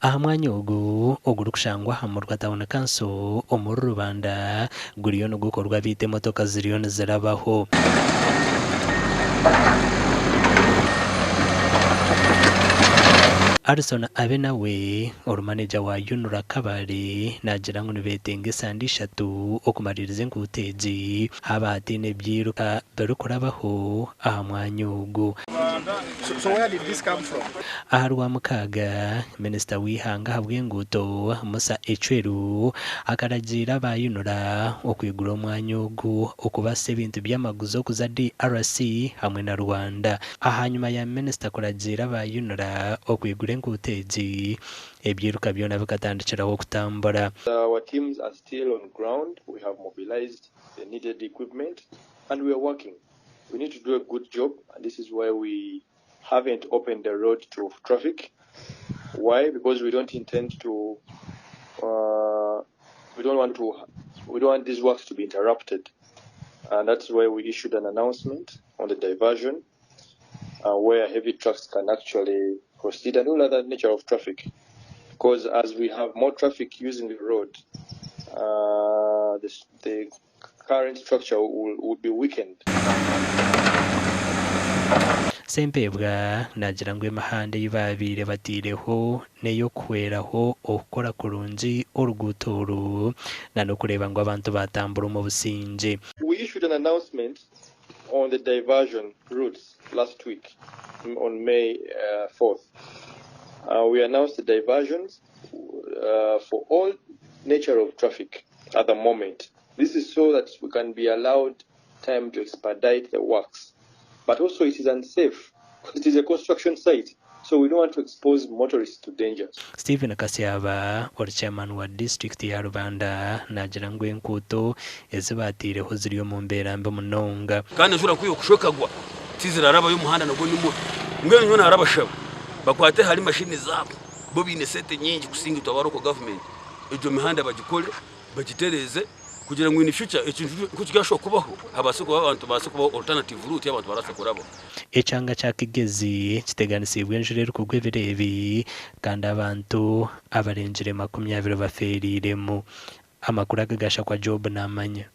aha mwanya oguru kushangwa hamurwa tabona kanso omuri rubanda guriyo no gukorwa bite motoka ziriyo zirabaho. Arson abe nawe orumaneja wa UNRA Kabale nagira ngo nibetenge sandi 3 okumaririze nguteji abatine byiruka barukurabaho aha mwanya ugu. So where did this come from? Aharwa mukaga Minister wihanga habwe nguuto Musa Echweru akaragira ba UNRA okwigura omwanya ugu okubase ibintu byamaguzo kuza DRC hamwe na Rwanda. Ahanyuma ya Minister kuragira ba UNRA okwigura nguteji ebyiruka byona bikatandikiraho kutambura. Our teams are still on ground. We have mobilized the needed equipment and we are working. We need to do a good job, and this is why we haven't opened the road to traffic. Why? Because we don't intend to we don't want these works to be interrupted, and that's why we issued an announcement on the diversion where heavy trucks can actually proceed and all other nature of traffic. Because as we have more traffic using the road, the current structure will be weakened. Sempebwa nagira ngo emahande yibabire batireho neyo kweraho okora kurunji orugutoro nano kureba ngo abantu batambura mu businje. We issued an announcement on the diversion routes last week on May 4th. We announced the diversions for all nature of traffic at the moment. This is so that we can be allowed time to expedite the works. But also it is unsafe because it is a construction site. So we don't want to expose motorists to danger. Stephen Kasiaba, or chairman wa district ya Rubanda, nagira ngo nguuto ezibatire ho ziriyo mu mbera mbe munonga. Kandi nshura kuyo kushokagwa tiziraraba y'umuhanda no nyumo. Ngene nyona arabashaba. Bakwate hari machine zabo. Bo bine sete nyingi kusinga twabaroko government. Ejo mihanda bagikole bagitereze kugira ngo in future ekintu kukigasho kubaho abasoko abantu basoko alternative route y'abantu barasa kurabo. Echanga cha kigezi kiteganisibwe njurero kugwebirebi kandi abantu abarenjire 20 baferiremo amakuru agagasha kwa Job namanya.